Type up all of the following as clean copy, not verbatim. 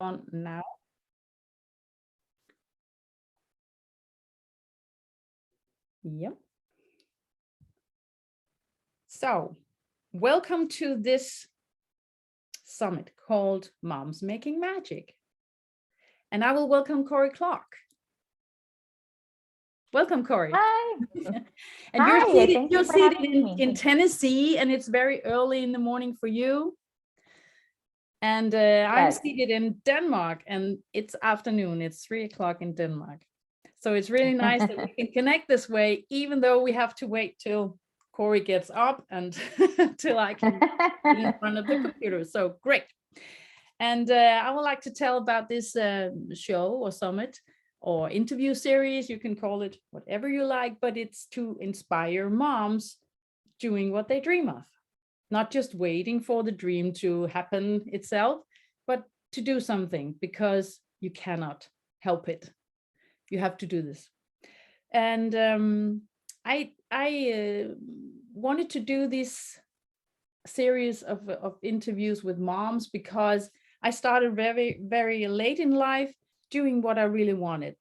on now. Yep. So, welcome to this summit called Moms Making Magic. And I will welcome Corie Clark. Welcome, Corie. Hi. And Hi, you're seated in Tennessee, and it's very early in the morning for you. And I'm seated in Denmark, and it's afternoon. It's 3 o'clock in Denmark. So it's really nice that we can connect this way, even though we have to wait till Corie gets up and till I can get in front of the computer. So great. And I would like to tell about this show or summit or interview series. You can call it whatever you like, but it's to inspire moms doing what they dream of. Not just waiting for the dream to happen itself, but to do something, because you cannot help it. You have to do this. And I wanted to do this series of interviews with moms because I started very, very late in life doing what I really wanted.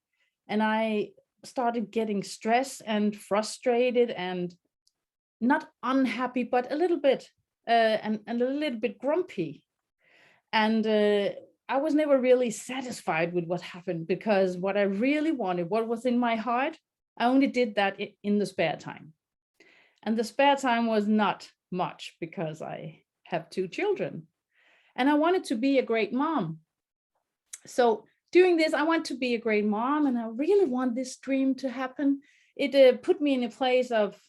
And I started getting stressed and frustrated and not unhappy, but a little bit and a little bit grumpy. And I was never really satisfied with what happened, because what I really wanted, what was in my heart, I only did that in the spare time. And the spare time was not much because I have 2 children. And I wanted to be a great mom. So doing this, I want to be a great mom, and I really want this dream to happen. It put me in a place of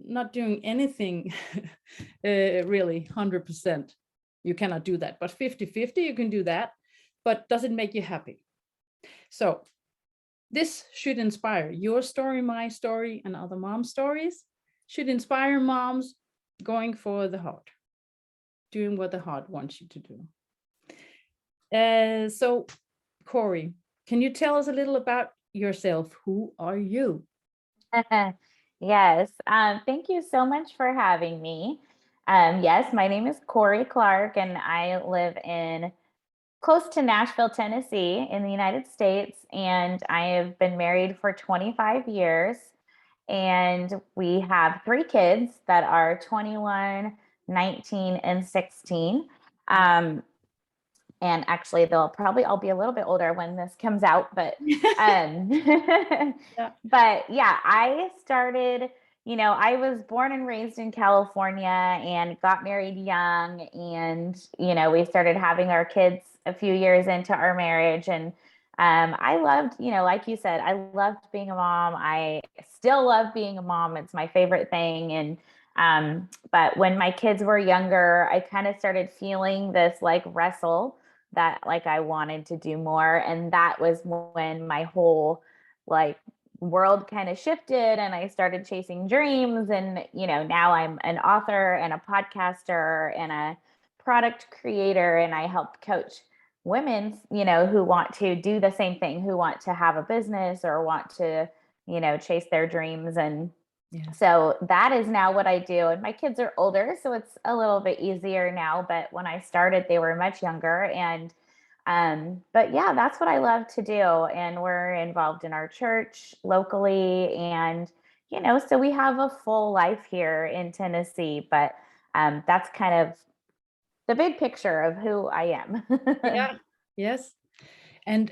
not doing anything really 100%. You cannot do that, but 50-50 you can do that. But does it make you happy? So this should inspire. Your story, my story, and other mom stories should inspire moms going for the heart, doing what the heart wants you to do. So Corie, can you tell us a little about yourself? Who are you? Yes. Thank you so much for having me. Yes, my name is Corie Clark, and I live in close to Nashville, Tennessee in the United States. And I have been married for 25 years. And we have 3 kids that are 21, 19, and 16. And actually, they'll probably all be a little bit older when this comes out, but yeah. But yeah, I started, I was born and raised in California and got married young. And, we started having our kids a few years into our marriage. And I loved, like you said, I loved being a mom. I still love being a mom. It's my favorite thing. And but when my kids were younger, I kind of started feeling this like wrestle that like I wanted to do more. And that was when my whole like world kind of shifted, and I started chasing dreams. And, now I'm an author and a podcaster and a product creator, and I help coach women, who want to do the same thing, who want to have a business or want to, chase their dreams. And so that is now what I do. And my kids are older, so it's a little bit easier now. But when I started, they were much younger. And but yeah, that's what I love to do. And we're involved in our church locally. And, so we have a full life here in Tennessee. But that's kind of the big picture of who I am. Yeah. Yes. And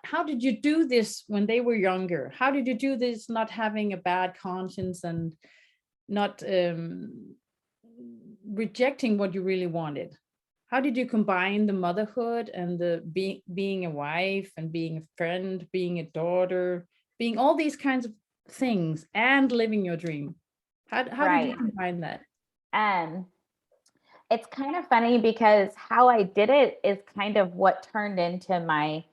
how did you do this when they were younger? How did you do this not having a bad conscience and not rejecting what you really wanted? How did you combine the motherhood and the being a wife and being a friend, being a daughter, being all these kinds of things and living your dream? How did you combine that? It's kind of funny because how I did it is kind of what turned into my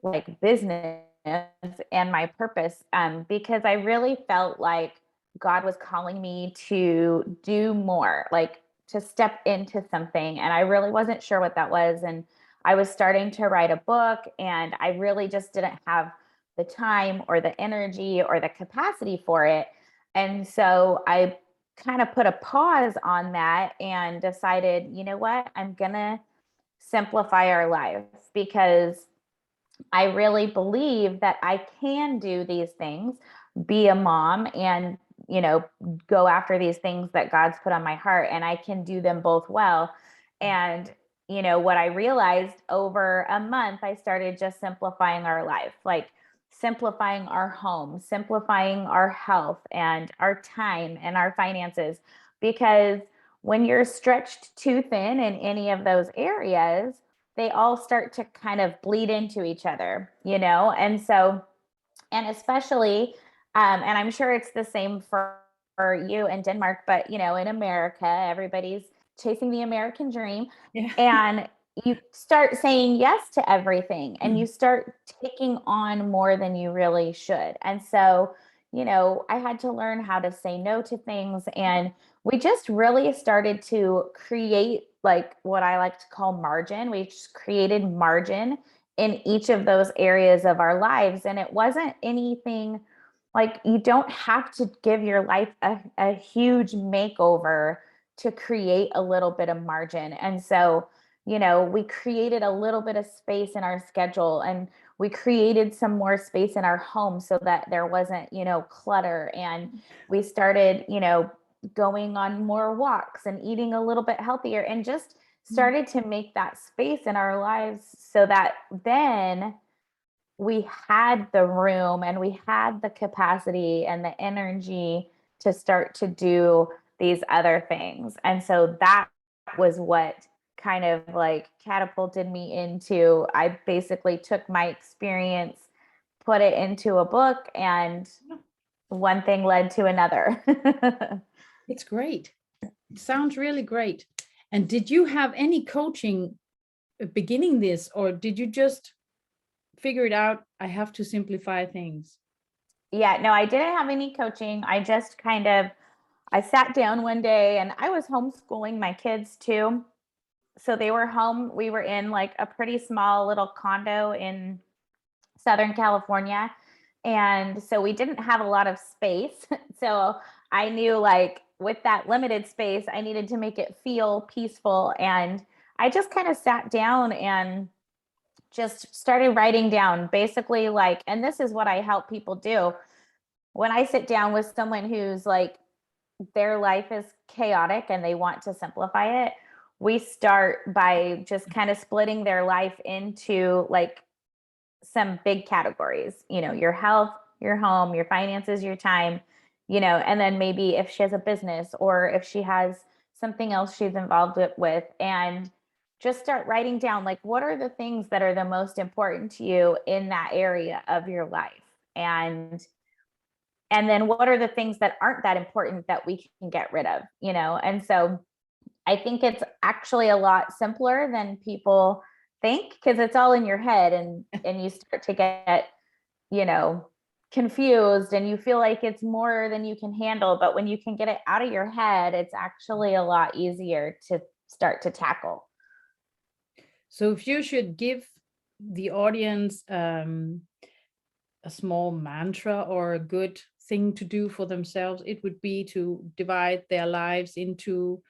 like business and my purpose, because I really felt like God was calling me to do more, like to step into something. And I really wasn't sure what that was. And I was starting to write a book, and I really just didn't have the time or the energy or the capacity for it. And so I kind of put a pause on that and decided, you know what, I'm gonna simplify our life, because I really believe that I can do these things, be a mom, and, go after these things that God's put on my heart, and I can do them both well. And, what I realized over a month, I started just simplifying our life, like simplifying our home, simplifying our health and our time and our finances, because when you're stretched too thin in any of those areas, they all start to kind of bleed into each other, And so, and especially, and I'm sure it's the same for you in Denmark, but, in America, everybody's chasing the American dream. Yeah. And you start saying yes to everything, and you start taking on more than you really should. And so, I had to learn how to say no to things. And we just really started to create, like, what I like to call margin. We just created margin in each of those areas of our lives. And it wasn't anything like, you don't have to give your life a huge makeover to create a little bit of margin. And so, we created a little bit of space in our schedule, and we created some more space in our home so that there wasn't, clutter. And we started, going on more walks and eating a little bit healthier, and just started to make that space in our lives so that then we had the room and we had the capacity and the energy to start to do these other things. And so that was what kind of like catapulted me into, I basically took my experience, put it into a book, and one thing led to another. It's great. It sounds really great. And did you have any coaching beginning this, or did you just figure it out? I have to simplify things. Yeah, no, I didn't have any coaching. I just I sat down one day, and I was homeschooling my kids too. So they were home. We were in like a pretty small little condo in Southern California. And so we didn't have a lot of space. So I knew, like, with that limited space, I needed to make it feel peaceful. And I just kind of sat down and just started writing down, basically, like, and this is what I help people do. When I sit down with someone who's like, their life is chaotic and they want to simplify it, we start by just kind of splitting their life into like some big categories, your health, your home, your finances, your time, and then maybe if she has a business or if she has something else she's involved with, and just start writing down, like, what are the things that are the most important to you in that area of your life? And then what are the things that aren't that important that we can get rid of, And so I think it's actually a lot simpler than people think, because it's all in your head, and you start to get, confused, and you feel like it's more than you can handle. But when you can get it out of your head, it's actually a lot easier to start to tackle. So if you should give the audience a small mantra or a good thing to do for themselves, it would be to divide their lives into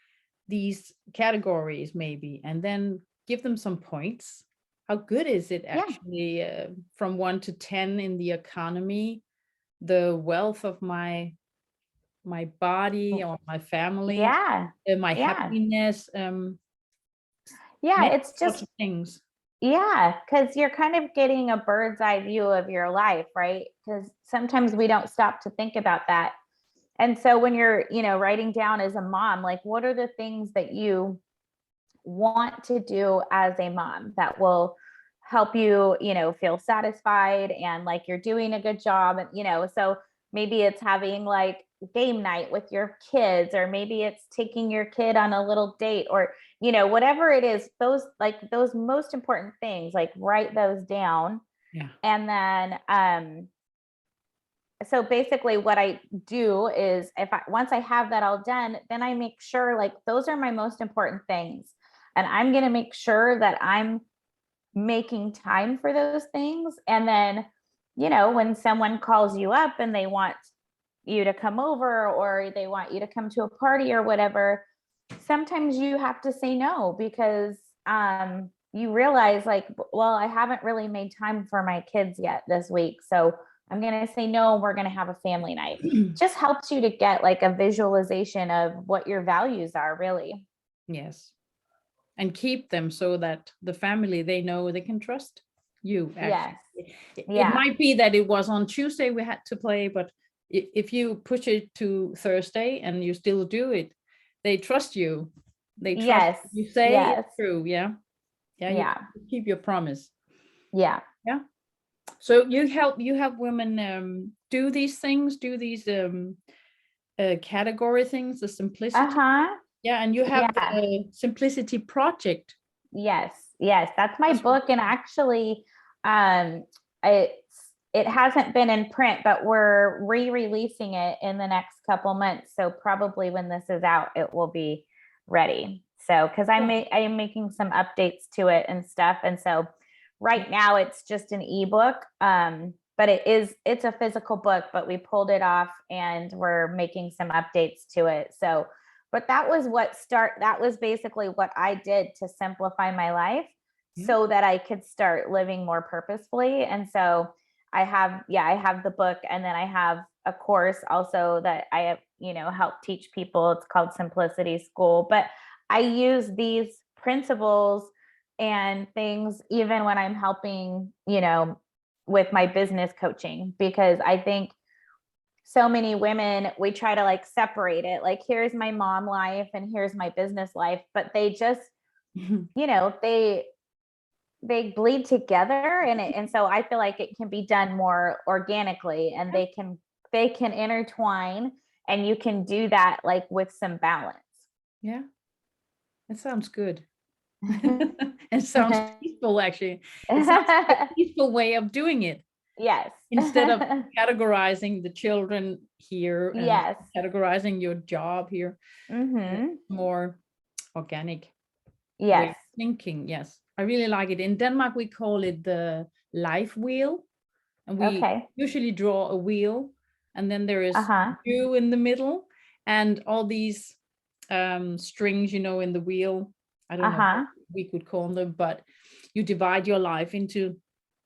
these categories maybe, and then give them some points. How good is it actually, from 1 to 10 in the economy, the wealth of my body or my family, my happiness, it's just things. Yeah, because you're kind of getting a bird's eye view of your life, right? Because sometimes we don't stop to think about that. And so when you're, writing down as a mom, like, what are the things that you want to do as a mom that will help you, feel satisfied and like you're doing a good job? And, so maybe it's having like game night with your kids, or maybe it's taking your kid on a little date, or, whatever it is, those most important things, like, write those down. Yeah. And then, so basically what I do is, once I have that all done, then I make sure, like, those are my most important things. And I'm going to make sure that I'm making time for those things. And then, when someone calls you up and they want you to come over, or they want you to come to a party or whatever, sometimes you have to say no, because you realize like, well, I haven't really made time for my kids yet this week. So I'm going to say no, we're going to have a family night. Just helps you to get like a visualization of what your values are, really. Yes. And keep them so that the family, they know they can trust you. Actually. Yes. It might be that it was on Tuesday we had to play, but if you push it to Thursday and you still do it, they trust you. They trust what you say it's true. Yeah. You keep your promise. Yeah. So you have women do these things, do these category things, the simplicity. Yeah, and you have the Simplicity Project. Yes, that's my book, and actually, it hasn't been in print, but we're re-releasing it in the next couple months. So probably when this is out, it will be ready. So because I am making some updates to it and stuff, and so right now it's just an ebook, but it's a physical book, but we pulled it off and we're making some updates to it. So, but that was basically what I did to simplify my life so that I could start living more purposefully. And so I have the book, and then I have a course also that I have, help teach people. It's called Simplicity School, but I use these principles and things even when I'm helping, with my business coaching, because I think so many women, we try to like separate it. Like, here's my mom life and here's my business life, but they just, they bleed together, and so I feel like it can be done more organically, and they can intertwine, and you can do that like with some balance. Yeah, it sounds good. It sounds peaceful, actually. It sounds like a peaceful way of doing it. Yes. Instead of categorizing the children here and categorizing your job here. More organic way of thinking. Yes, I really like it. In Denmark, we call it the life wheel. And we usually draw a wheel, and then there is you in the middle, and all these strings, in the wheel. I don't know what we could call them, but you divide your life into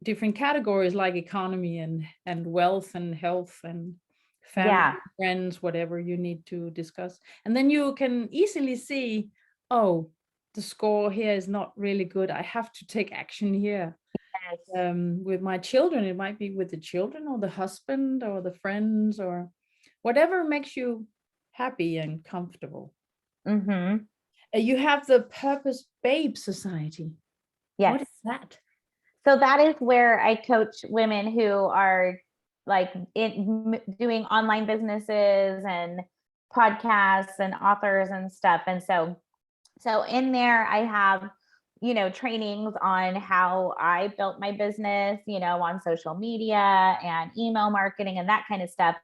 different categories like economy and wealth and health and family, friends, whatever you need to discuss. And then you can easily see, oh, the score here is not really good. I have to take action here. With my children, it might be with the children or the husband or the friends or whatever makes you happy and comfortable. You have the Purpose Babe Society. Yes. What is that? So that is where I coach women who are like doing online businesses and podcasts and authors and stuff. And so in there I have, trainings on how I built my business, on social media and email marketing and that kind of stuff.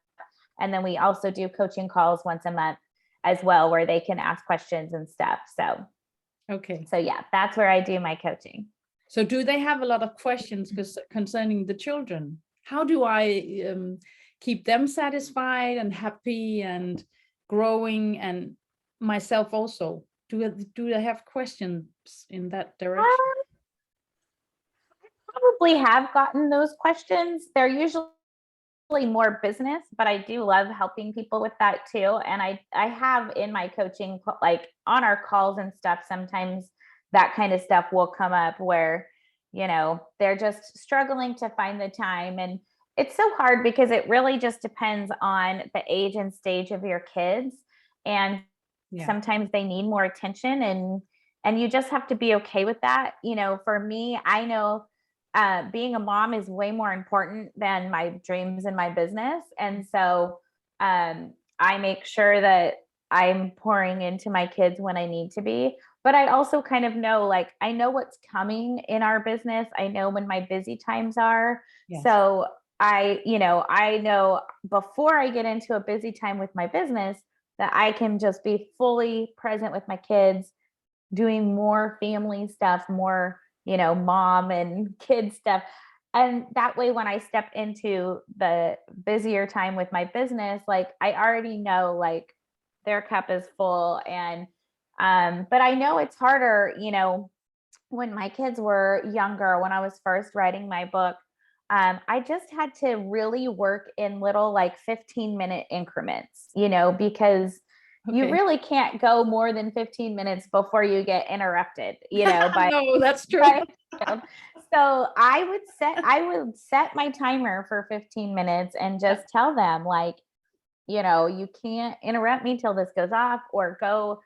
And then we also do coaching calls once a month as well, where they can ask questions and stuff. So, so yeah, that's where I do my coaching. So do they have a lot of questions concerning the children? How do I keep them satisfied and happy and growing, and myself also? Do they have questions in that direction? I probably have gotten those questions. They're usually more business, but I do love helping people with that too. And I have in my coaching, like on our calls and stuff, sometimes that kind of stuff will come up where, they're just struggling to find the time. And it's so hard because it really just depends on the age and stage of your kids. And sometimes they need more attention, and you just have to be okay with that. For me, I know being a mom is way more important than my dreams and my business. And so I make sure that I'm pouring into my kids when I need to be. But I also kind of know, like, I know what's coming in our business. I know when my busy times are. Yes. So I know before I get into a busy time with my business that I can just be fully present with my kids, doing more family stuff, more, mom and kid stuff. And that way, when I step into the busier time with my business, like I already know, like their cup is full. And but I know it's harder, when my kids were younger, when I was first writing my book, I just had to really work in little like 15-minute increments, because you Okay. really can't go more than 15 minutes before you get interrupted, by No, that's true. by a child. So I would set my timer for 15 minutes and just tell them like, you can't interrupt me till this goes off, or go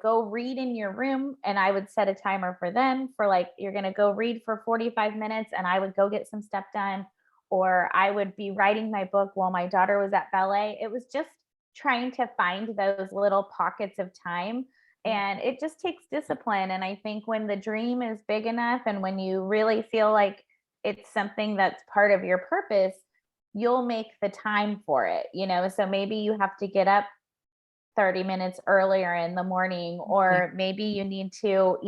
go read in your room. And I would set a timer for them for like, you're going to go read for 45 minutes, and I would go get some stuff done. Or I would be writing my book while my daughter was at ballet. It was just trying to find those little pockets of time. And it just takes discipline. And I think when the dream is big enough, and when you really feel like it's something that's part of your purpose, you'll make the time for it. So maybe you have to get up 30 minutes earlier in the morning, or maybe you need to,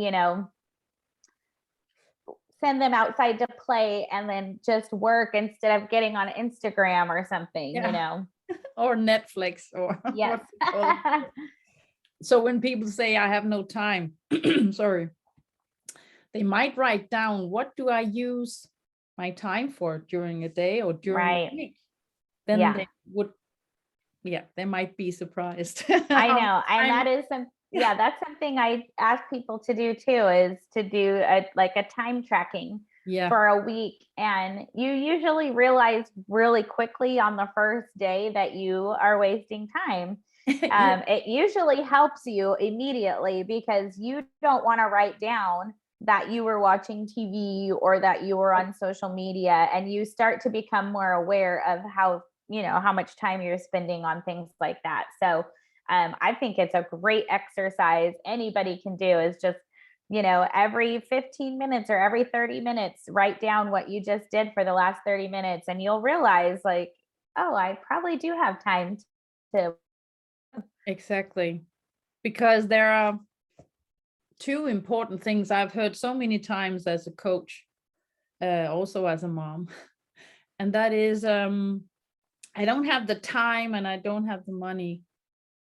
send them outside to play and then just work instead of getting on Instagram or something, Or Netflix, or Yes. So when people say I have no time, sorry, they might write down, what do I use my time for during a day or during Right. a week? Then they would, they might be surprised. I know. And that's something I ask people to do too, is to do a time tracking for a week. And you usually realize really quickly on the first day that you are wasting time. It usually helps you immediately, because you don't want to write down that you were watching TV or that you were on social media, and you start to become more aware of how much time you're spending on things like that. So I think it's a great exercise anybody can do, is just, every 15 minutes or every 30 minutes, write down what you just did for the last 30 minutes. And you'll realize like, oh, I probably do have time to. Exactly. Because there are two important things I've heard so many times as a coach, also as a mom. And that is, I don't have the time and I don't have the money.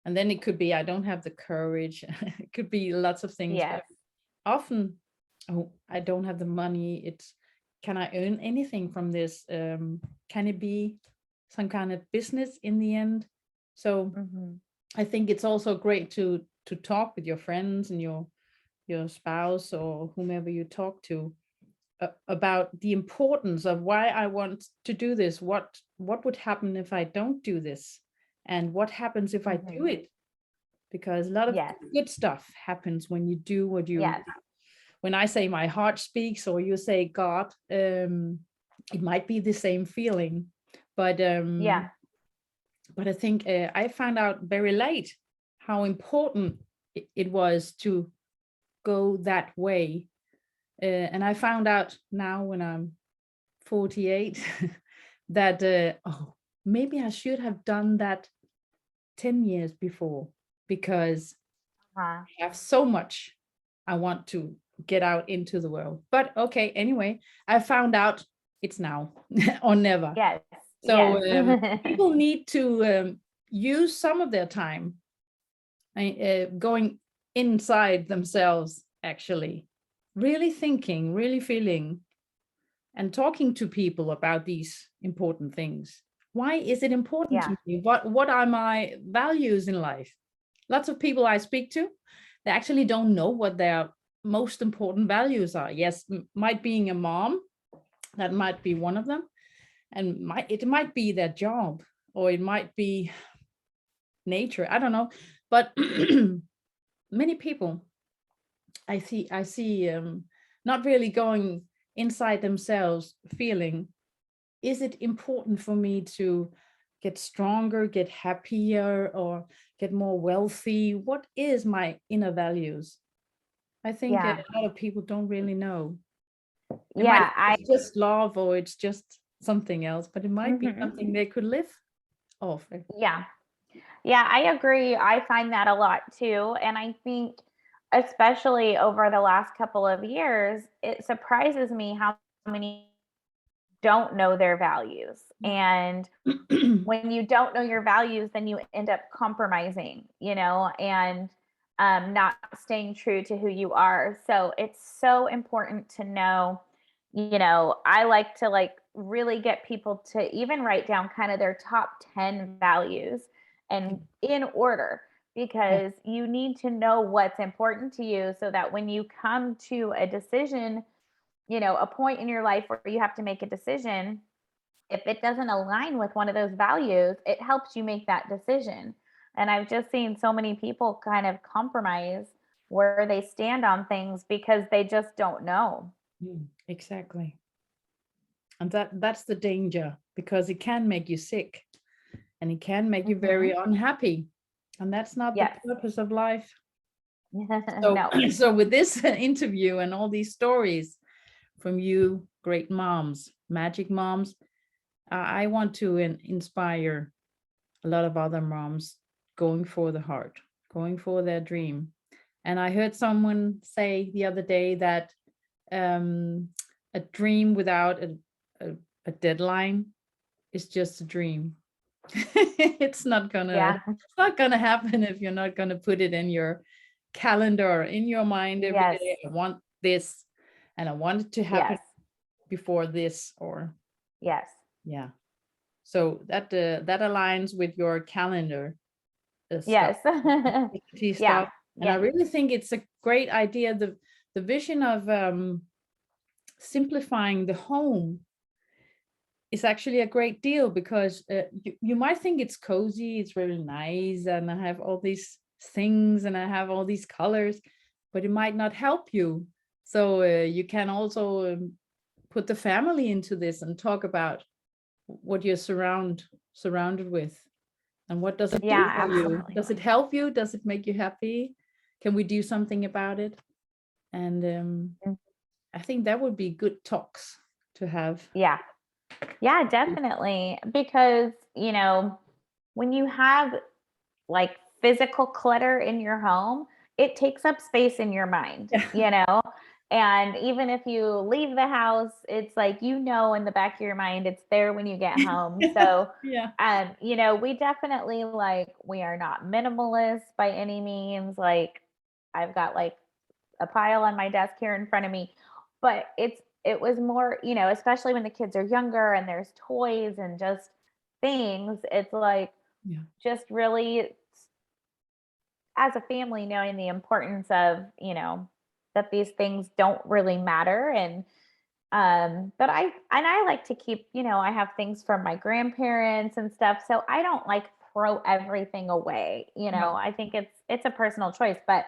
And then it could be, I don't have the courage. It could be lots of things. Yes. Often, I don't have the money. Can I earn anything from this? Can it be some kind of business in the end? So I think it's also great to talk with your friends and your spouse or whomever you talk to about the importance of why I want to do this. What would happen if I don't do this? And what happens if I do it? Because a lot of good stuff happens when you do what you, when I say my heart speaks, or you say God, it might be the same feeling, but but I think I found out very late how important it was to go that way. And I found out now when I'm 48 that, maybe I should have done that 10 years before, because I have so much I want to get out into the world. But okay, anyway, I found out it's now or never. Yes. So people need to use some of their time going inside themselves, actually, really thinking, really feeling, and talking to people about these important things. Why is it important to me? What are my values in life? Lots of people I speak to, they actually don't know what their most important values are. Yes, might being a mom, that might be one of them. And it might be their job, or it might be nature. I don't know. But many people I see not really going inside themselves, feeling, is it important for me to get stronger, get happier, or get more wealthy? What is my inner values? I think a lot of people don't really know. It's just love, or it's just something else, but it might be something they could live off. Yeah, I agree. I find that a lot too. And I think especially over the last couple of years, it surprises me how many don't know their values. And when you don't know your values, then you end up compromising, and not staying true to who you are. So it's so important to know, I like to like really get people to even write down kind of their top 10 values and in order, because you need to know what's important to you so that when you come to a decision, a point in your life where you have to make a decision, if it doesn't align with one of those values, it helps you make that decision. And I've just seen so many people kind of compromise where they stand on things because they just don't know. Exactly. And that's the danger, because it can make you sick and it can make you very unhappy. And that's not the purpose of life. So with this interview and all these stories from you, great moms, magic moms, I want to inspire a lot of other moms going for the heart, going for their dream. And I heard someone say the other day that a dream without a deadline is just a dream. It's not gonna happen if you're not gonna put it in your calendar or in your mind every day. I want this, and I want it to happen before this, or so that aligns with your calendar stuff. Stuff. And I really think it's a great idea, the vision of simplifying the home is actually a great deal, because you might think it's cozy, it's really nice, and I have all these things and I have all these colors, but it might not help you. So you can also put the family into this and talk about what you're surrounded with, and what does it do for you? Does it help you? Does it make you happy? Can we do something about it? And I think that would be good talks to have. Yeah, definitely. Because, when you have like physical clutter in your home, it takes up space in your mind, and even if you leave the house, it's like, in the back of your mind, it's there when you get home. So, we definitely we are not minimalists by any means. Like, I've got like a pile on my desk here in front of me, but it was more, especially when the kids are younger and there's toys and just things, it's like just really, as a family, knowing the importance of, that these things don't really matter. And but I like to keep, I have things from my grandparents and stuff, so I don't like throw everything away. I think it's a personal choice, but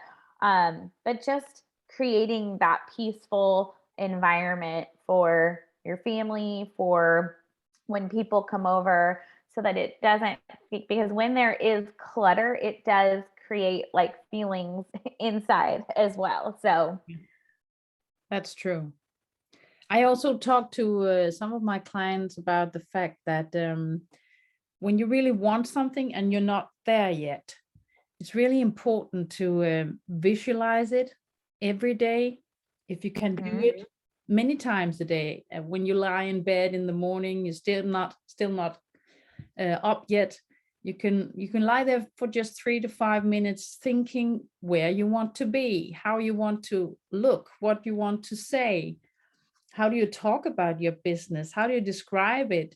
just creating that peaceful environment for your family, for when people come over, so that it doesn't, because when there is clutter, it does create like feelings inside as well. So that's true. I also talked to some of my clients about the fact that when you really want something and you're not there yet, it's really important to visualize it every day. If you can do it many times a day, when you lie in bed in the morning, you're still not up yet, you can lie there for just 3 to 5 minutes, thinking where you want to be, how you want to look, what you want to say, how do you talk about your business, how do you describe it,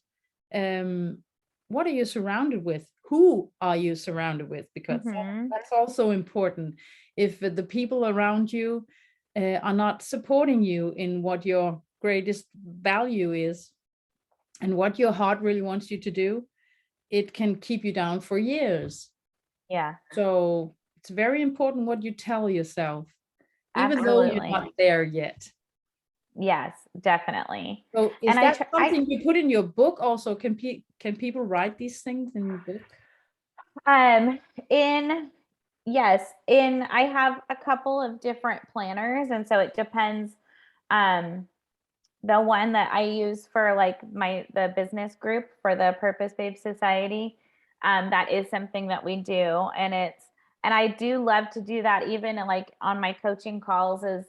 what are you surrounded with, who are you surrounded with, because that's also important. If the people around you are not supporting you in what your greatest value is and what your heart really wants you to do, it can keep you down for years. So it's very important what you tell yourself, even though you're not there yet. Yes, definitely. So is that something you put in your book also? Can people write these things in your book? I have a couple of different planners, and so it depends. The one that I use for like the business group for the Purpose Babe Society, that is something that we do, and I do love to do that even like on my coaching calls, is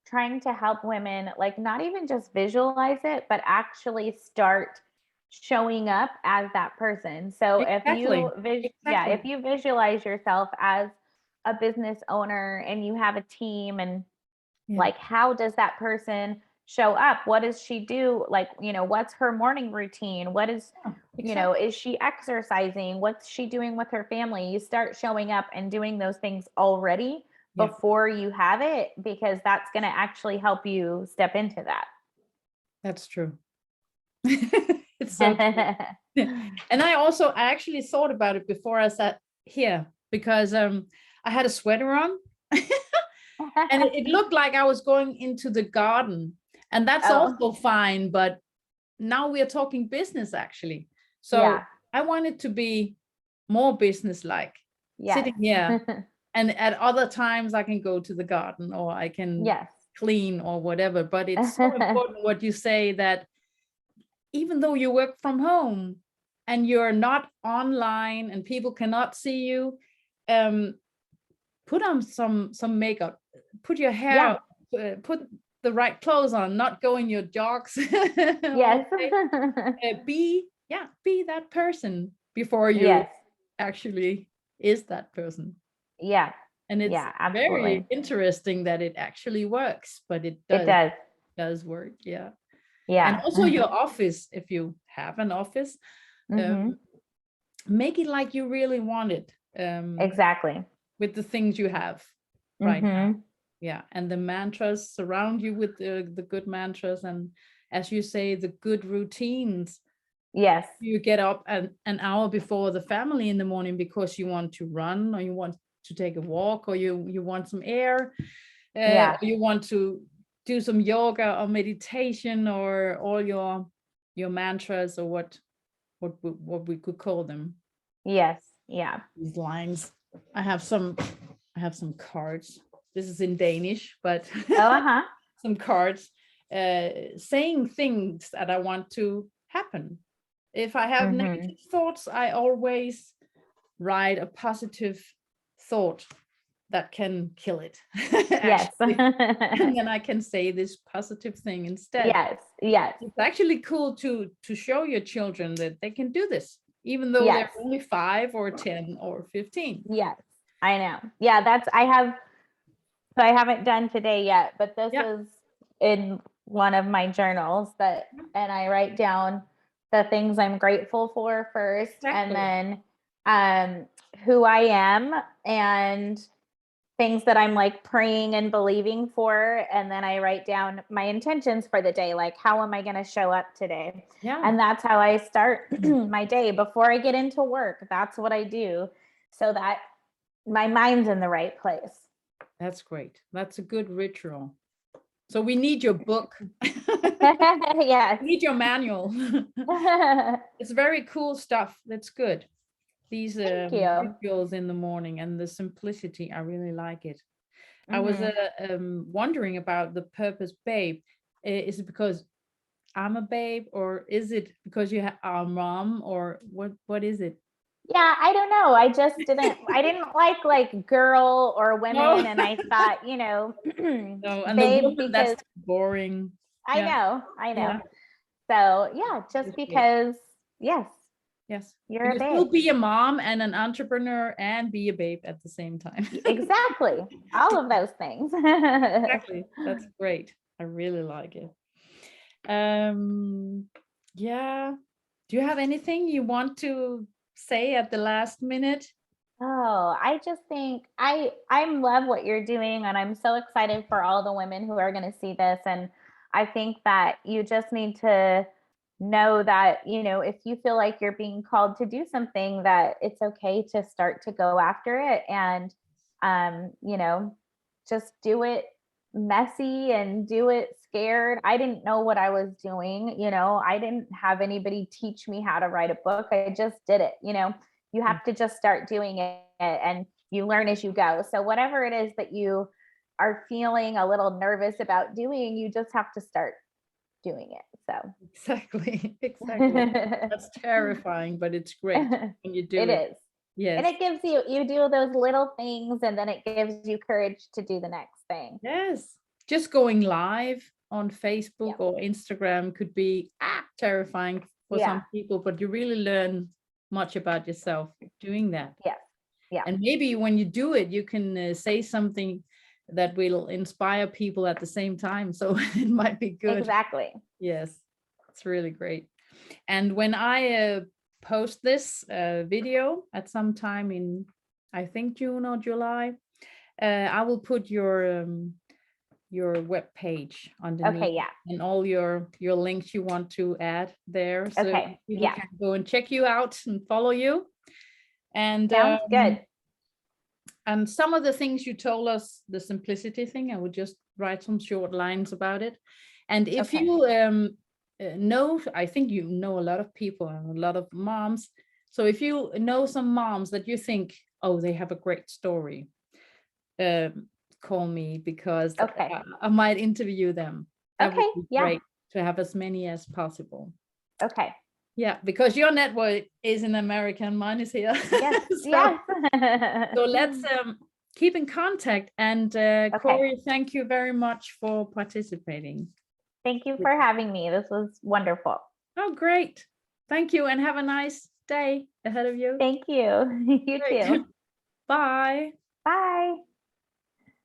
trying to help women like not even just visualize it, but actually start showing up as that person. So if you visualize yourself as a business owner and you have a team, and Yeah. like, how does that person show up? What does she do? Like, what's her morning routine? What is, is she exercising? What's she doing with her family? You start showing up and doing those things already before you have it, because that's going to actually help you step into that. That's true. It's so true. And I actually thought about it before I sat here, because I had a sweater on and it looked like I was going into the garden, and that's also fine. But now we are talking business, actually. So I wanted to be more business-like, sitting here. And at other times I can go to the garden, or I can clean or whatever. But it's so important what you say, that even though you work from home and you're not online and people cannot see you, put on some makeup, put your hair up, put the right clothes on, not go in your jogs. Be that person before you actually is that person. And it's very interesting that it actually works, but it does work. And also your office, if you have an office, make it like you really want it. Exactly. With the things you have right now. And the mantras, surround you with the good mantras, and as you say, the good routines. You get up an hour before the family in the morning because you want to run, or you want to take a walk, or you want some air, or you want to do some yoga or meditation, or all your mantras, or what we could call them. These lines. I have some cards. This is in Danish, but some cards saying things that I want to happen. If I have negative thoughts, I always write a positive thought that can kill it. And then I can say this positive thing instead. It's actually cool to show your children that they can do this, even though they're only 5 or 10 or 15. I know. I haven't done today yet, but this is in one of my journals, and I write down the things I'm grateful for first, and then who I am, and things that I'm like praying and believing for. And then I write down my intentions for the day, like, how am I going to show up today? And that's how I start my day before I get into work. That's what I do, so that my mind's in the right place. That's great. That's a good ritual. So we need your book. We need your manual. It's very cool stuff. That's good. These rituals in the morning, and the simplicity, I really like it. I was wondering about the purpose babe. Is it because I'm a babe, or is it because you are a mom, or what is it? I don't know. I didn't like girl or women. And I thought, no, and babe, the woman, that's boring. I know. So just because, yes, you're a babe. You'll be a mom and an entrepreneur and be a babe at the same time. Exactly. All of those things. Exactly. That's great. I really like it. Do you have anything you want to say at the last minute? I just think I love what you're doing, and I'm so excited for all the women who are going to see this. And I think that you just need to know that, if you feel like you're being called to do something, that it's okay to start to go after it, and just do it messy and do it scared. I didn't know what I was doing. I didn't have anybody teach me how to write a book. I just did it. You have to just start doing it, and you learn as you go. So whatever it is that you are feeling a little nervous about doing, you just have to start doing it. So exactly. That's terrifying, but it's great when you do it. It is. Yes. And it gives you do those little things, and then it gives you courage to do the next thing. Yes. Just going live on Facebook or Instagram could be terrifying for some people, but you really learn much about yourself doing that. Yeah. And maybe when you do it, you can say something that will inspire people at the same time. So it might be good. Exactly. Yes, it's really great. And when I post this video at some time in, I think June or July, I will put your web page underneath. Okay, yeah. And all your links you want to add there, so Okay, people yeah. can go and check you out and follow you. And sounds good. And some of the things you told us, the simplicity thing, I would just write some short lines about it. And if you know, I think you know a lot of people and a lot of moms. So if you know some moms that you think, oh, they have a great story, call me, because I might interview them. That would be great to have as many as possible. Okay. Yeah, because your network is in America and mine is here. Yes. So let's keep in contact. And Corie, thank you very much for participating. Thank you for having me. This was wonderful. Oh, great. Thank you, and have a nice day ahead of you. Thank you. You too. Bye. Bye.